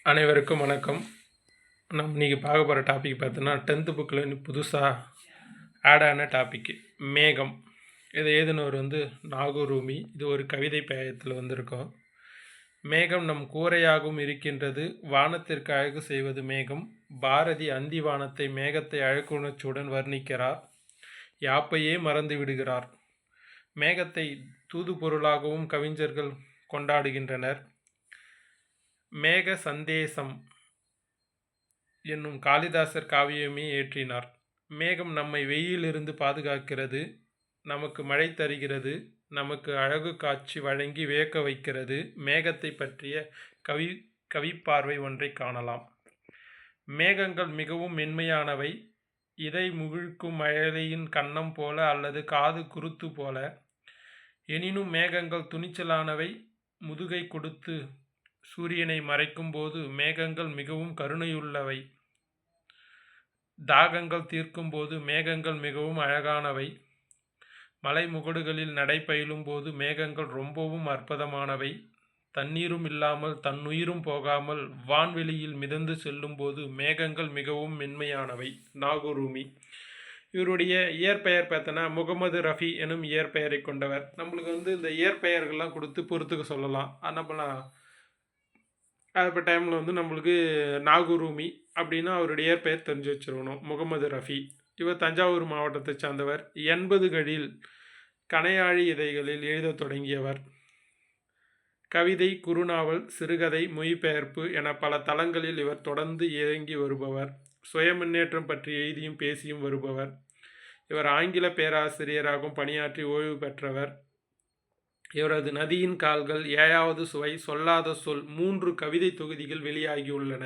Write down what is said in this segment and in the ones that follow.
அனைவருக்கும் வணக்கம். நம்ம இன்றைக்கி பார்க்க போகிற டாபிக் பார்த்தோன்னா 10th புக்கில் புதுசாக ஆட் ஆன டாப்பிக்கு மேகம். இதை எழுதினவர் நாகூர். இது ஒரு கவிதை பேயத்தில் வந்திருக்கோம். மேகம் நம் கூரையாகவும் இருக்கின்றது, வானத்திற்கு அழகு செய்வது மேகம். பாரதி அந்தி வானத்தை மேகத்தை அழகுணர்ச்சியுடன் வர்ணிக்கிறார், யாப்பையே மறந்து விடுகிறார். மேகத்தை தூது பொருளாகவும் கவிஞர்கள் கொண்டாடுகின்றனர். மேக சந்தேசம் என்னும் காளிதாசர் காவியமே ஏற்றினார். மேகம் நம்மை வெயிலிருந்து பாதுகாக்கிறது, நமக்கு மழை தருகிறது, நமக்கு அழகு காட்சி வழங்கி வியக்க வைக்கிறது. மேகத்தை பற்றிய கவிப்பார்வை ஒன்றை காணலாம். மேகங்கள் மிகவும் மென்மையானவை, இதை முகிழ்க்கும் மழையின் கன்னம் போல அல்லது காது குருத்து போல. எனினும் மேகங்கள் துணிச்சலானவை. முதுகை கொடுத்து சூரியனை மறைக்கும் போது மேகங்கள் மிகவும் கருணையுள்ளவை. தாகங்கள் தீர்க்கும் போது மேகங்கள் மிகவும் அழகானவை. மலை முகடுகளில் நடைபயிலும் போது மேகங்கள் ரொம்பவும் அற்புதமானவை. தண்ணீரும் இல்லாமல் தன்னுயிரும் போகாமல் வான்வெளியில் மிதந்து செல்லும் போது மேகங்கள் மிகவும் மென்மையானவை. நாகூர். இவருடைய இயற்பெயர் பார்த்தோன்னா முகமது ரஃபி எனும் இயற்பெயரை கொண்டவர். நம்மளுக்கு இந்த இயற்பெயர்கள்லாம் கொடுத்து பொறுத்துக்க சொல்லலாம். ஆனால் இப்போ டைமில் நம்மளுக்கு நாகூர் அப்படின்னா அவருடைய இயற்பெயர் தெரிஞ்சு வச்சுருக்கணும். முகமது ரஃபி. இவர் தஞ்சாவூர் மாவட்டத்தை சார்ந்தவர். 80களில் கணையாழி இதழ்களில் எழுத தொடங்கியவர். கவிதை, குறுநாவல், சிறுகதை, மொழிபெயர்ப்பு என பல தளங்களில் இவர் தொடர்ந்து இயங்கி வருபவர். சுய முன்னேற்றம் பற்றி எழுதியும் பேசியும் வருபவர். இவர் ஆங்கில பேராசிரியராகவும் பணியாற்றி ஓய்வு பெற்றவர். இவரது நதியின் கால்கள், ஏழாவது சுவை, சொல்லாத சொல் 3 கவிதை தொகுதிகள் வெளியாகியுள்ளன.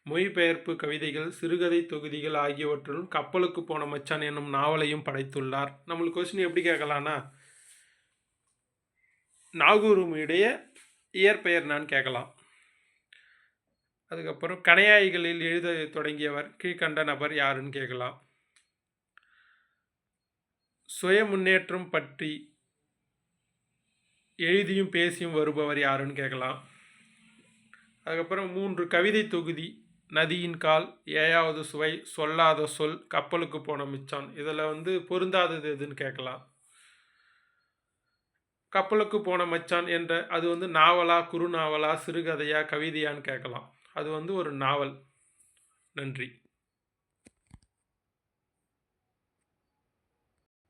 மொழிபெயர்ப்பு கவிதைகள், சிறுகதை தொகுதிகள் ஆகியவற்றிலும் கப்பலுக்கு போன மச்சான் என்னும் நாவலையும் படைத்துள்ளார். நம்மளுக்கு கொஸ்டின் எப்படி கேட்கலான்னா, நாகூருடைய இயற்பெயர் நான் கேட்கலாம். அதுக்கப்புறம் கணையாழிகளில் எழுத தொடங்கியவர் கீழ்கண்ட நபர் யாருன்னு கேட்கலாம். சுய முன்னேற்றம் பற்றி எழுதியும் பேசியும் வருபவர் யாருன்னு கேட்கலாம். அதுக்கப்புறம் 3 கவிதை தொகுதி, நதியின் கால், ஏழாவது சுவை, சொல்லாத சொல், கப்பலுக்கு போன மிச்சான். இதில் பொருந்தாதது எதுன்னு கேட்கலாம். கப்பலுக்கு போன மச்சான் என்ற அது நாவலா, குறுநாவலா, சிறுகதையா, கவிதையான்னு கேட்கலாம். அது ஒரு நாவல். நன்றி.